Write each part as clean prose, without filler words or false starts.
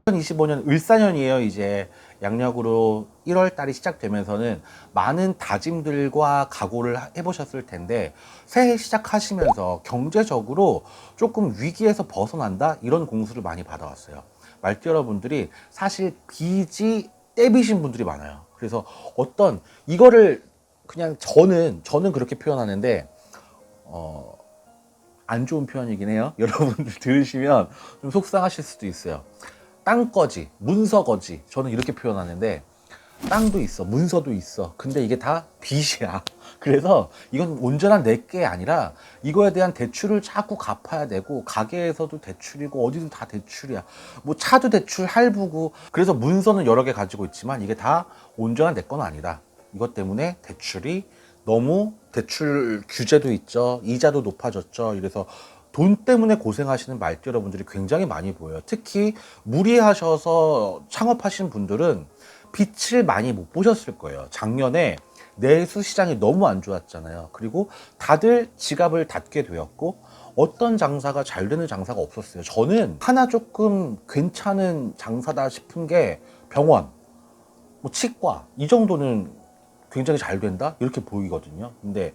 2025년 을사년이에요. 이제 양력으로 1월 달이 시작되면서는 많은 다짐들과 각오를 해보셨을 텐데 새해 시작하시면서 경제적으로 조금 위기에서 벗어난다 이런 공수를 많이 받아왔어요. 말띠 여러분들이 사실 빚이 떼비신 분들이 많아요. 그래서 어떤 이거를 그냥 저는 그렇게 표현하는데 안 좋은 표현이긴 해요. 여러분들 들으시면 좀 속상하실 수도 있어요. 땅거지, 문서거지. 저는 이렇게 표현하는데 땅도 있어, 문서도 있어. 근데 이게 다 빚이야. 그래서 이건 온전한 내게 아니라 이거에 대한 대출을 자꾸 갚아야 되고 가게에서도 대출이고 어디든 다 대출이야. 뭐 차도 대출 할부고. 그래서 문서는 여러 개 가지고 있지만 이게 다 온전한 내 건 아니다. 이것 때문에 대출이 너무 대출 규제도 있죠. 이자도 높아졌죠. 이래서 돈 때문에 고생하시는 말띠 여러분들이 굉장히 많이 보여요. 특히 무리하셔서 창업하신 분들은 빛을 많이 못 보셨을 거예요. 작년에 내수 시장이 너무 안 좋았잖아요. 그리고 다들 지갑을 닫게 되었고 어떤 장사가 잘 되는 장사가 없었어요. 저는 하나 조금 괜찮은 장사다 싶은 게 병원, 뭐 치과 이 정도는 굉장히 잘 된다 이렇게 보이거든요. 근데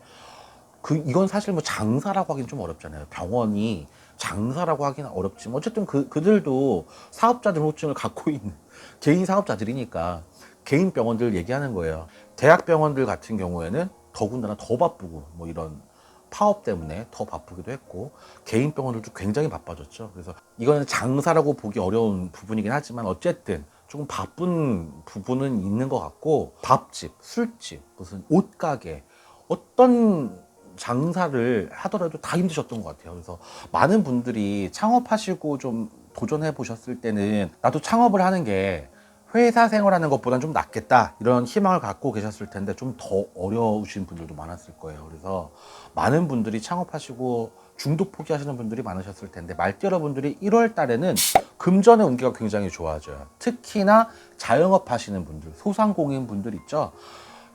이건 사실 뭐 장사라고 하긴 좀 어렵잖아요. 병원이 장사라고 하기는 어렵지만 어쨌든 그들도 사업자 등록증을 갖고 있는 개인 사업자들이니까 개인 병원들 얘기하는 거예요. 대학 병원들 같은 경우에는 더군다나 더 바쁘고 뭐 이런 파업 때문에 더 바쁘기도 했고 개인 병원들도 굉장히 바빠졌죠. 그래서 이거는 장사라고 보기 어려운 부분이긴 하지만 어쨌든 조금 바쁜 부분은 있는 것 같고 밥집, 술집, 무슨 옷가게 어떤 장사를 하더라도 다 힘드셨던 것 같아요. 그래서 많은 분들이 창업하시고 좀 도전해 보셨을 때는 나도 창업을 하는 게 회사 생활하는 것보다는 좀 낫겠다 이런 희망을 갖고 계셨을 텐데 좀 더 어려우신 분들도 많았을 거예요. 그래서 많은 분들이 창업하시고 중도 포기하시는 분들이 많으셨을 텐데 말띠 여러분들이 1월 달에는 금전의 운기가 굉장히 좋아져요. 특히나 자영업 하시는 분들, 소상공인 분들 있죠.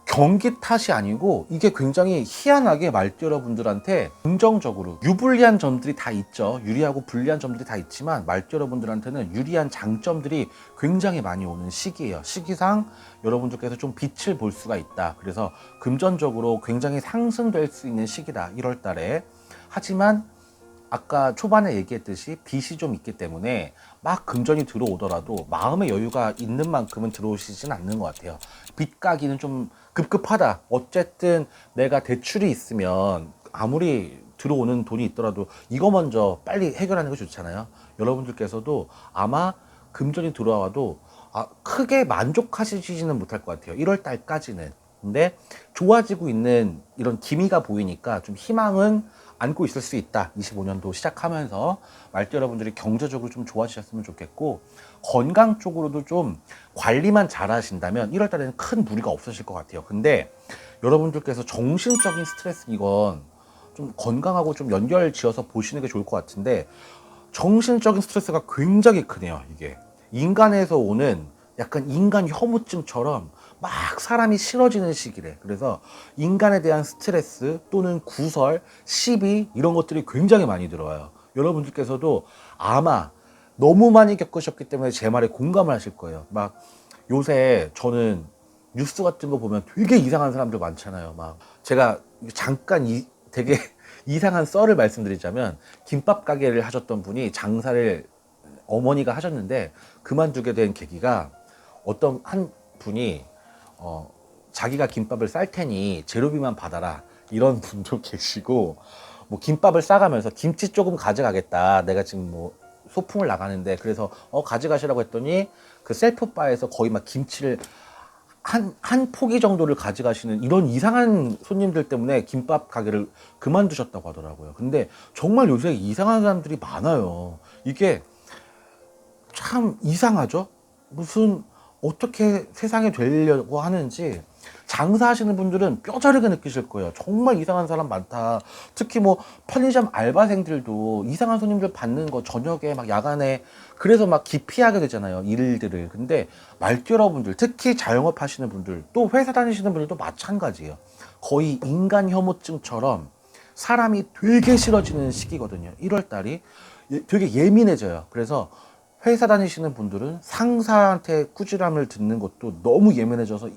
경기 탓이 아니고 이게 굉장히 희한하게 말띠 여러분들한테 긍정적으로 유불리한 점들이 다 있죠. 유리하고 불리한 점들이 다 있지만 말띠 여러분들한테는 유리한 장점들이 굉장히 많이 오는 시기예요. 시기상 여러분들께서 좀 빛을 볼 수가 있다. 그래서 금전적으로 굉장히 상승될 수 있는 시기다. 1월 달에. 하지만 아까 초반에 얘기했듯이 빚이 좀 있기 때문에 막 금전이 들어오더라도 마음의 여유가 있는 만큼은 들어오시진 않는 것 같아요. 빚 까기는 좀 급급하다. 어쨌든 내가 대출이 있으면 아무리 들어오는 돈이 있더라도 이거 먼저 빨리 해결하는 게 좋잖아요. 여러분들께서도 아마 금전이 들어와도 크게 만족하시지는 못할 것 같아요. 1월 달까지는. 근데 좋아지고 있는 이런 기미가 보이니까 좀 희망은 안고 있을 수 있다. 25년도 시작하면서 말띠 여러분들이 경제적으로 좀 좋아지셨으면 좋겠고 건강 쪽으로도 좀 관리만 잘 하신다면 1월 달에는 큰 무리가 없으실 것 같아요. 근데 여러분들께서 정신적인 스트레스 이건 좀 건강하고 좀 연결 지어서 보시는 게 좋을 것 같은데 정신적인 스트레스가 굉장히 크네요. 이게 인간에서 오는 약간 인간 혐오증처럼 막 사람이 싫어지는 시기래. 그래서 인간에 대한 스트레스 또는 구설, 시비 이런 것들이 굉장히 많이 들어와요. 여러분들께서도 아마 너무 많이 겪으셨기 때문에 제 말에 공감을 하실 거예요. 막 요새 저는 뉴스 같은 거 보면 되게 이상한 사람들 많잖아요. 막 제가 잠깐 되게 이상한 썰을 말씀드리자면 김밥 가게를 하셨던 분이 장사를 어머니가 하셨는데 그만두게 된 계기가 어떤 한 분이 자기가 김밥을 쌀 테니 재료비만 받아라 이런 분도 계시고 뭐 김밥을 싸가면서 김치 조금 가져가겠다 내가 지금 뭐 소풍을 나가는데 그래서 가져가시라고 했더니 그 셀프바에서 거의 막 김치를 한 포기 정도를 가져가시는 이런 이상한 손님들 때문에 김밥 가게를 그만두셨다고 하더라고요. 근데 정말 요새 이상한 사람들이 많아요. 이게 참 이상하죠? 무슨 어떻게 세상에 되려고 하는지 장사하시는 분들은 뼈저리게 느끼실 거예요. 정말 이상한 사람 많다. 특히 뭐 편의점 알바생들도 이상한 손님들 받는 거 저녁에 막 야간에 그래서 막 기피하게 되잖아요. 일들을. 근데 말띠 여러분들 특히 자영업 하시는 분들 또 회사 다니시는 분들도 마찬가지예요. 거의 인간 혐오증처럼 사람이 되게 싫어지는 시기거든요. 1월 달이 되게 예민해져요. 그래서 회사 다니시는 분들은 상사한테 꾸지람을 듣는 것도 너무 예민해져서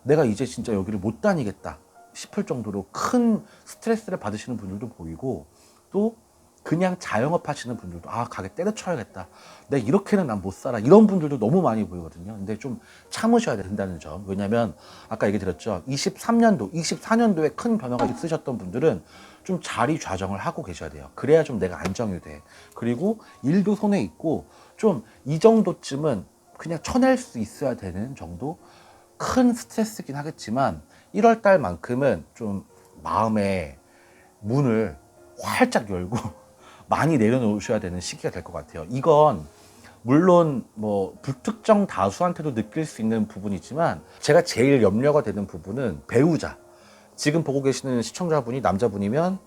내가 이제 진짜 여기를 못 다니겠다 싶을 정도로 큰 스트레스를 받으시는 분들도 보이고, 또 그냥 자영업 하시는 분들도 가게 때려쳐야겠다, 내가 이렇게는 난 못 살아, 이런 분들도 너무 많이 보이거든요. 근데 좀 참으셔야 된다는 점. 왜냐면 아까 얘기 드렸죠, 23년도 24년도에 큰 변화가 있으셨던 분들은 좀 자리 좌정을 하고 계셔야 돼요. 그래야 좀 내가 안정이 돼. 그리고 일도 손에 있고 좀 이 정도쯤은 그냥 쳐낼 수 있어야 되는 정도. 큰 스트레스긴 하겠지만 1월 달만큼은 좀 마음의 문을 활짝 열고 많이 내려놓으셔야 되는 시기가 될 것 같아요. 이건 물론 뭐 불특정 다수한테도 느낄 수 있는 부분이지만, 제가 제일 염려가 되는 부분은 배우자. 지금 보고 계시는 시청자분이 남자분이면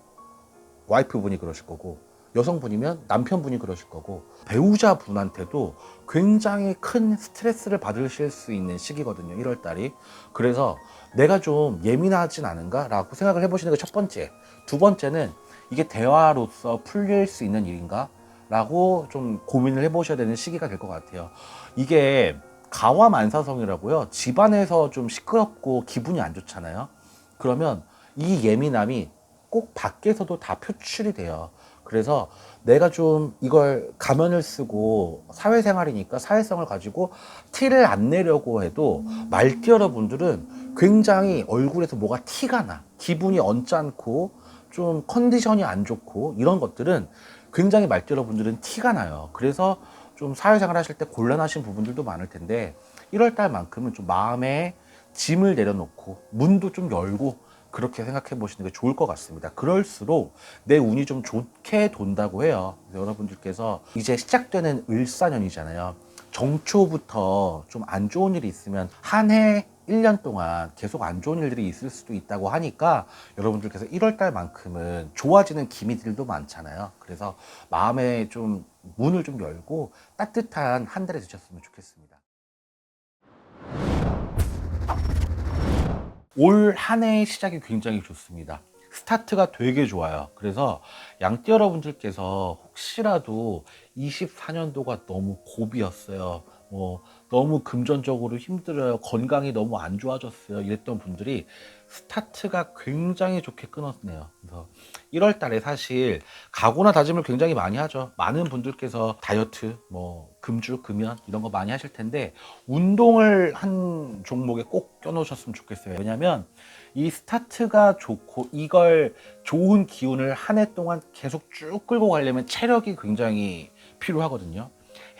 와이프분이 그러실 거고, 여성분이면 남편분이 그러실 거고, 배우자분한테도 굉장히 큰 스트레스를 받으실 수 있는 시기거든요, 1월 달이. 그래서 내가 좀 예민하진 않은가 라고 생각을 해보시는 게 첫 번째. 두 번째는 이게 대화로서 풀릴 수 있는 일인가 라고 좀 고민을 해보셔야 되는 시기가 될 것 같아요. 이게 가와만사성이라고요, 집안에서 좀 시끄럽고 기분이 안 좋잖아요. 그러면 이 예민함이 꼭 밖에서도 다 표출이 돼요. 그래서 내가 좀 이걸 가면을 쓰고 사회생활이니까 사회성을 가지고 티를 안 내려고 해도 말띠 여러분들은 굉장히 얼굴에서 뭐가 티가 나, 기분이 언짢고 좀 컨디션이 안 좋고, 이런 것들은 굉장히 말띠 여러분들은 티가 나요. 그래서 좀 사회생활 하실 때 곤란하신 부분들도 많을 텐데, 1월 달만큼은 좀 마음에 짐을 내려놓고 문도 좀 열고 그렇게 생각해 보시는 게 좋을 것 같습니다. 그럴수록 내 운이 좀 좋게 돈다고 해요. 여러분들께서 이제 시작되는 을사년이잖아요. 정초부터 좀 안 좋은 일이 있으면 한 해 1년 동안 계속 안 좋은 일들이 있을 수도 있다고 하니까, 여러분들께서 1월 달만큼은 좋아지는 기미들도 많잖아요. 그래서 마음에 좀 문을 좀 열고 따뜻한 한 달이 되셨으면 좋겠습니다. 올 한 해의 시작이 굉장히 좋습니다. 스타트가 되게 좋아요. 그래서 양띠 여러분들께서 혹시라도 24년도가 너무 고비였어요, 너무 금전적으로 힘들어요, 건강이 너무 안 좋아졌어요, 이랬던 분들이 스타트가 굉장히 좋게 끊었네요. 그래서 1월 달에 사실 각오나 다짐을 굉장히 많이 하죠. 많은 분들께서 다이어트, 금주, 금연 이런 거 많이 하실 텐데, 운동을 한 종목에 꼭 껴놓으셨으면 좋겠어요. 왜냐면 이 스타트가 좋고, 이걸 좋은 기운을 한 해 동안 계속 쭉 끌고 가려면 체력이 굉장히 필요하거든요.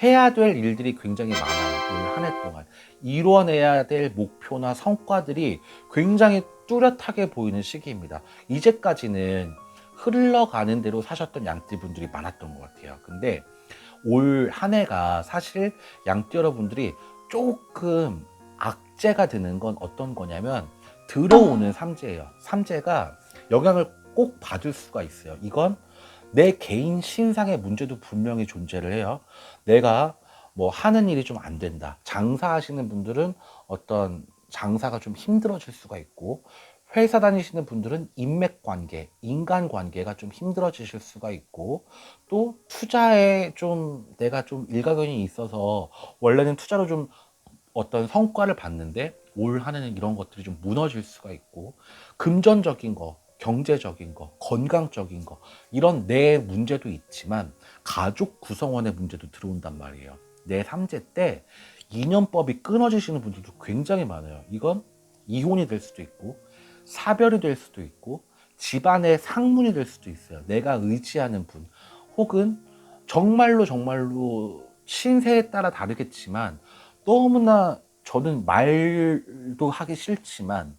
해야 될 일들이 굉장히 많아요. 올 한 해 동안 이뤄내야 될 목표나 성과들이 굉장히 뚜렷하게 보이는 시기입니다. 이제까지는 흘러가는 대로 사셨던 양띠 분들이 많았던 것 같아요. 근데 올 한 해가 사실 양띠 여러분들이 조금 악재가 되는 건 어떤 거냐면, 들어오는 삼재예요. 삼재가 영향을 꼭 받을 수가 있어요. 이건 내 개인 신상의 문제도 분명히 존재를 해요. 내가 하는 일이 좀 안 된다. 장사하시는 분들은 어떤 장사가 좀 힘들어질 수가 있고, 회사 다니시는 분들은 인맥 관계, 인간 관계가 좀 힘들어지실 수가 있고, 또 투자에 좀 내가 좀 일가견이 있어서 원래는 투자로 좀 어떤 성과를 봤는데 올 한 해는 이런 것들이 좀 무너질 수가 있고, 금전적인 거, 경제적인 거, 건강적인 거, 이런 내 문제도 있지만 가족 구성원의 문제도 들어온단 말이에요. 내 삼재 때 인연법이 끊어지시는 분들도 굉장히 많아요. 이건 이혼이 될 수도 있고, 사별이 될 수도 있고, 집안의 상문이 될 수도 있어요. 내가 의지하는 분, 혹은 정말로 정말로 신세에 따라 다르겠지만, 너무나 저는 말도 하기 싫지만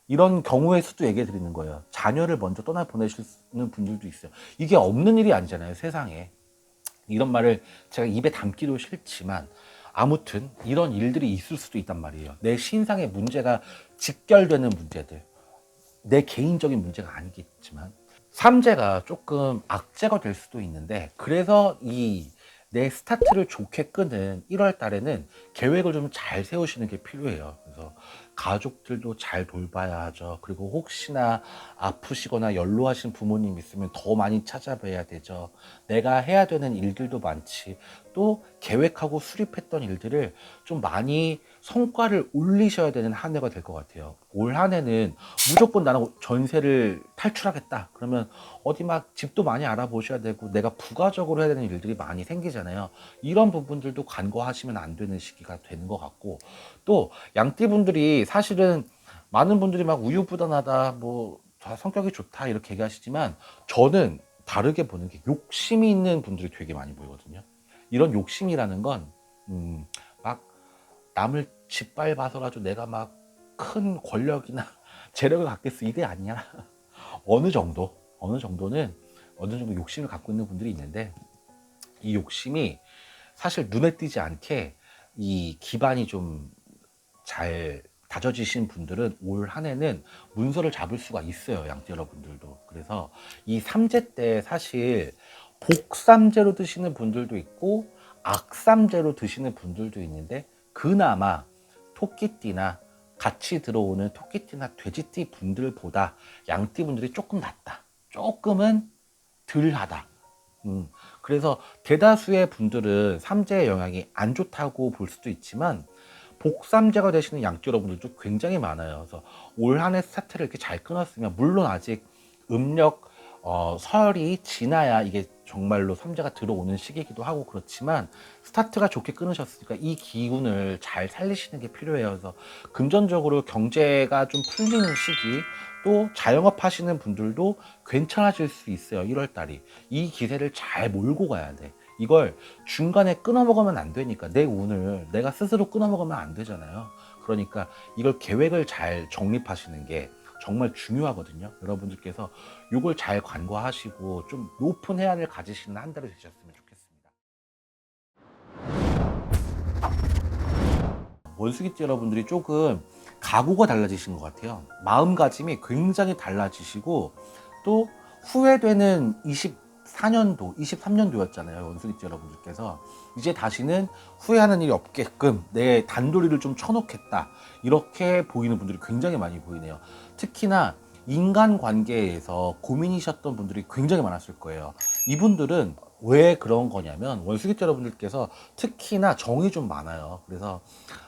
이런 경우의 수도 얘기해 드리는 거예요. 자녀를 먼저 떠나 보내시는 분들도 있어요. 이게 없는 일이 아니잖아요, 세상에. 이런 말을 제가 입에 담기도 싫지만 아무튼 이런 일들이 있을 수도 있단 말이에요. 내 신상의 문제가 직결되는 문제들, 내 개인적인 문제가 아니겠지만 삼재가 조금 악재가 될 수도 있는데, 그래서 이 내 스타트를 좋게 끄는 1월 달에는 계획을 좀 잘 세우시는 게 필요해요. 그래서 가족들도 잘 돌봐야 하죠. 그리고 혹시나 아프시거나 연로하신 부모님 있으면 더 많이 찾아뵈야 되죠. 내가 해야 되는 일들도 많지. 또 계획하고 수립했던 일들을 좀 많이 성과를 올리셔야 되는 한 해가 될 것 같아요. 올 한 해는 무조건 나는 전세를 탈출하겠다. 그러면 어디 막 집도 많이 알아보셔야 되고 내가 부가적으로 해야 되는 일들이 많이 생기잖아요. 이런 부분들도 간과하시면 안 되는 시기가 되는 것 같고, 또 양띠분들이 사실은 많은 분들이 막 우유부단하다, 뭐 다 성격이 좋다 이렇게 얘기하시지만 저는 다르게 보는 게 욕심이 있는 분들이 되게 많이 보이거든요. 이런 욕심이라는 건, 막 남을 짓밟아서라도 내가 막 큰 권력이나 재력을 갖겠어. 이게 아니야. 어느 정도는, 어느 정도 욕심을 갖고 있는 분들이 있는데, 이 욕심이 사실 눈에 띄지 않게 이 기반이 좀 잘 다져지신 분들은 올 한 해는 문서를 잡을 수가 있어요. 양띠 여러분들도. 그래서 이 삼재 때 사실 복삼재로 드시는 분들도 있고 악삼재로 드시는 분들도 있는데, 그나마 토끼띠나 같이 들어오는 토끼띠나 돼지띠 분들보다 양띠 분들이 조금 낫다. 조금은 덜하다. 그래서 대다수의 분들은 삼재의 영향이 안 좋다고 볼 수도 있지만 복삼재가 되시는 양띠 여러분들도 굉장히 많아요. 그래서 올 한 해 스타트를 이렇게 잘 끊었으면, 물론 아직 음력 설이 지나야 이게 정말로 삼재가 들어오는 시기이기도 하고 그렇지만, 스타트가 좋게 끊으셨으니까 이 기운을 잘 살리시는 게 필요해요. 그래서 금전적으로 경제가 좀 풀리는 시기, 또 자영업 하시는 분들도 괜찮아질 수 있어요. 1월 달이 이 기세를 잘 몰고 가야 돼. 이걸 중간에 끊어 먹으면 안 되니까, 내 운을 내가 스스로 끊어 먹으면 안 되잖아요. 그러니까 이걸 계획을 잘 정립하시는 게 정말 중요하거든요. 여러분들께서 이걸 잘 간과하시고 좀 높은 해안을 가지시는 한 달이 되셨으면 좋겠습니다. 원숭이띠 여러분들이 조금 각오가 달라지신 것 같아요. 마음가짐이 굉장히 달라지시고, 또 후회되는 24년도, 23년도였잖아요. 원숭이띠 여러분들께서 이제 다시는 후회하는 일이 없게끔 내 단도리를 좀 쳐놓겠다, 이렇게 보이는 분들이 굉장히 많이 보이네요. 특히나 인간관계에서 고민이셨던 분들이 굉장히 많았을 거예요. 이분들은 왜 그런 거냐면, 원숭이띠 여러분들께서 특히나 정이 좀 많아요. 그래서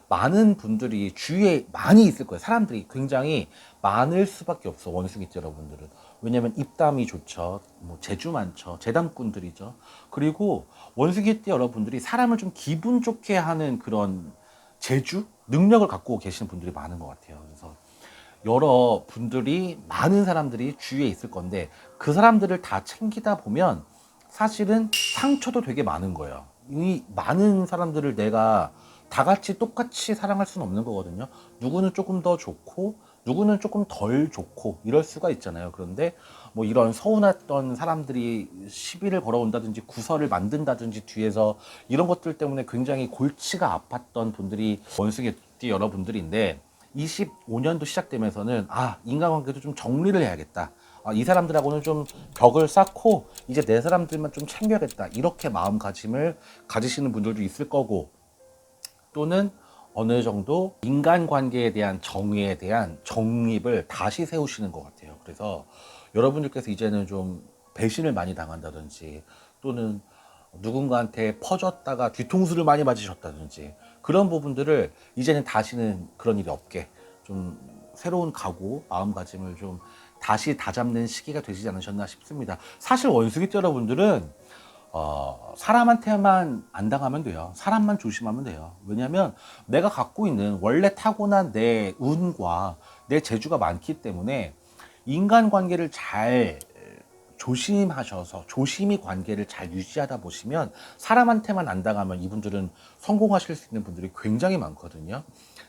많은 분들이 주위에 많이 있을 거예요. 사람들이 굉장히 많을 수밖에 없어, 원숭이띠 여러분들은. 왜냐면 입담이 좋죠. 뭐 재주 많죠. 재담꾼들이죠. 그리고 원숭이띠 여러분들이 사람을 좀 기분 좋게 하는 그런 재주, 능력을 갖고 계시는 분들이 많은 것 같아요. 그래서 여러 분들이, 많은 사람들이 주위에 있을 건데, 그 사람들을 다 챙기다 보면 사실은 상처도 되게 많은 거예요. 이 많은 사람들을 내가 다 같이 똑같이 사랑할 수는 없는 거거든요. 누구는 조금 더 좋고 누구는 조금 덜 좋고 이럴 수가 있잖아요. 그런데 뭐 이런 서운했던 사람들이 시비를 걸어온다든지 구설을 만든다든지 뒤에서, 이런 것들 때문에 굉장히 골치가 아팠던 분들이 원숭이띠 여러분들인데, 25년도 시작되면서는 인간관계도 좀 정리를 해야겠다. 이 사람들하고는 좀 벽을 쌓고 이제 내 사람들만 좀 챙겨야겠다. 이렇게 마음가짐을 가지시는 분들도 있을 거고, 또는 어느 정도 인간관계에 대한 정의에 대한 정립을 다시 세우시는 것 같아요. 그래서 여러분들께서 이제는 좀 배신을 많이 당한다든지, 또는 누군가한테 퍼졌다가 뒤통수를 많이 맞으셨다든지, 그런 부분들을 이제는 다시는 그런 일이 없게 좀 새로운 각오, 마음가짐을 좀 다시 다잡는 시기가 되지 않으셨나 싶습니다. 사실 원숭이띠 여러분들은 사람한테만 안 당하면 돼요. 사람만 조심하면 돼요. 왜냐면 내가 갖고 있는 원래 타고난 내 운과 내 재주가 많기 때문에, 인간관계를 잘 조심하셔서 조심히 관계를 잘 유지하다 보시면, 사람한테만 안 당하면 이분들은 성공하실 수 있는 분들이 굉장히 많거든요.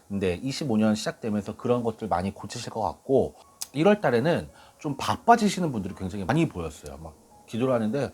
근데 25년 시작되면서 그런 것들 많이 고치실 것 같고, 1월 달에는 좀 바빠지시는 분들이 굉장히 많이 보였어요. 막 기도를 하는데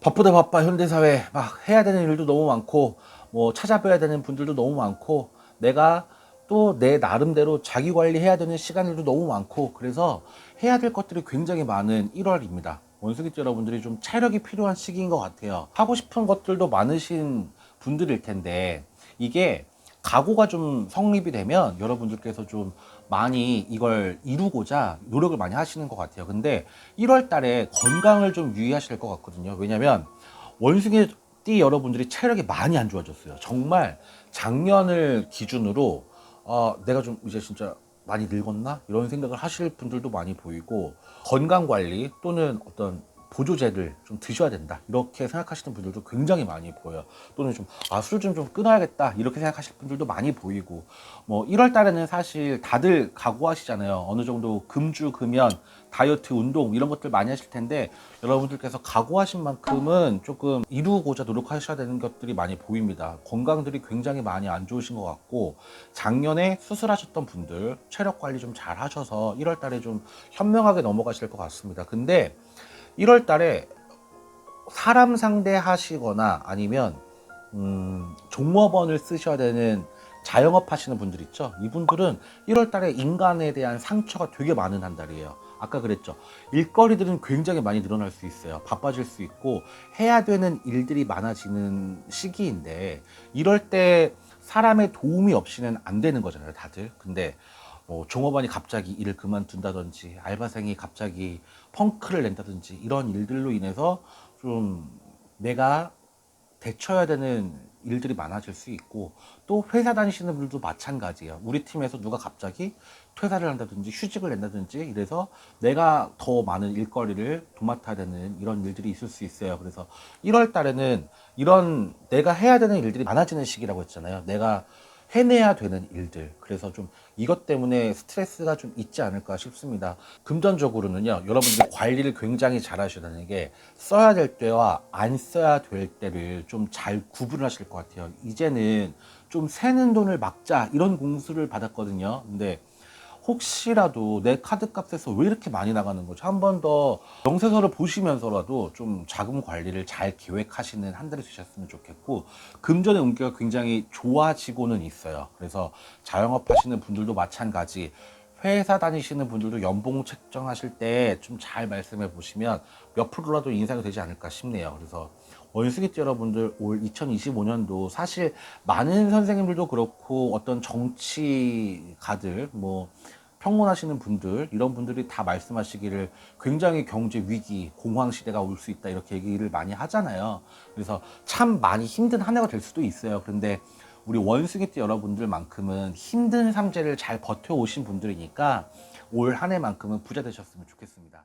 바쁘다 바빠, 현대사회 막 해야 되는 일도 너무 많고, 뭐 찾아뵈야 되는 분들도 너무 많고, 내가 또 내 나름대로 자기 관리해야 되는 시간들도 너무 많고, 그래서 해야 될 것들이 굉장히 많은 1월입니다. 원숭이띠 여러분들이 좀 체력이 필요한 시기인 것 같아요. 하고 싶은 것들도 많으신 분들일 텐데, 이게 각오가 좀 성립이 되면 여러분들께서 좀 많이 이걸 이루고자 노력을 많이 하시는 것 같아요. 근데 1월 달에 건강을 좀 유의하셔야 될 것 같거든요. 왜냐면 원숭이 띠 여러분들이 체력이 많이 안 좋아졌어요. 정말 작년을 기준으로 내가 좀 이제 진짜 많이 늙었나? 이런 생각을 하실 분들도 많이 보이고, 건강관리 또는 어떤 보조제를 좀 드셔야 된다 이렇게 생각하시는 분들도 굉장히 많이 보여요. 또는 좀 술 좀 끊어야겠다 이렇게 생각하실 분들도 많이 보이고, 뭐 1월 달에는 사실 다들 각오하시잖아요. 어느 정도 금주 금연 다이어트 운동 이런 것들 많이 하실 텐데, 여러분들께서 각오하신 만큼은 조금 이루고자 노력하셔야 되는 것들이 많이 보입니다. 건강들이 굉장히 많이 안 좋으신 것 같고, 작년에 수술하셨던 분들 체력 관리 좀 잘 하셔서 1월 달에 좀 현명하게 넘어가실 것 같습니다. 근데 1월 달에 사람 상대하시거나 아니면 종업원을 쓰셔야 되는 자영업 하시는 분들 있죠. 이분들은 1월 달에 인간에 대한 상처가 되게 많은 한 달이에요. 아까 그랬죠. 일거리들은 굉장히 많이 늘어날 수 있어요. 바빠질 수 있고 해야 되는 일들이 많아지는 시기인데, 이럴 때 사람의 도움이 없이는 안 되는 거잖아요, 다들. 근데 뭐 종업원이 갑자기 일을 그만둔다든지 알바생이 갑자기 펑크를 낸다든지 이런 일들로 인해서 좀 내가 대처해야 되는 일들이 많아질 수 있고, 또 회사 다니시는 분들도 마찬가지예요. 우리 팀에서 누가 갑자기 퇴사를 한다든지 휴직을 낸다든지 이래서 내가 더 많은 일거리를 도맡아야 되는 이런 일들이 있을 수 있어요. 그래서 1월 달에는 이런 내가 해야 되는 일들이 많아지는 시기라고 했잖아요. 내가 해내야 되는 일들. 그래서 좀 이것 때문에 스트레스가 좀 있지 않을까 싶습니다. 금전적으로는요, 여러분들 관리를 굉장히 잘 하셔야 되는 게, 써야 될 때와 안 써야 될 때를 좀 잘 구분을 하실 것 같아요. 이제는 좀 새는 돈을 막자 이런 공수를 받았거든요. 근데 혹시라도 내 카드 값에서 왜 이렇게 많이 나가는 거죠? 한 번 더 명세서를 보시면서라도 좀 자금 관리를 잘 계획하시는 한 달이 되셨으면 좋겠고, 금전의 운기가 굉장히 좋아지고는 있어요. 그래서 자영업 하시는 분들도 마찬가지, 회사 다니시는 분들도 연봉 책정하실 때 좀 잘 말씀해 보시면 몇 프로라도 인상이 되지 않을까 싶네요. 그래서 원숭이띠 여러분들 올 2025년도 사실 많은 선생님들도 그렇고 어떤 정치가들, 뭐 평론하시는 분들, 이런 분들이 다 말씀하시기를 굉장히 경제 위기, 공황 시대가 올 수 있다 이렇게 얘기를 많이 하잖아요. 그래서 참 많이 힘든 한 해가 될 수도 있어요. 그런데 우리 원숭이띠 여러분들만큼은 힘든 삼재를 잘 버텨오신 분들이니까 올 한 해만큼은 부자 되셨으면 좋겠습니다.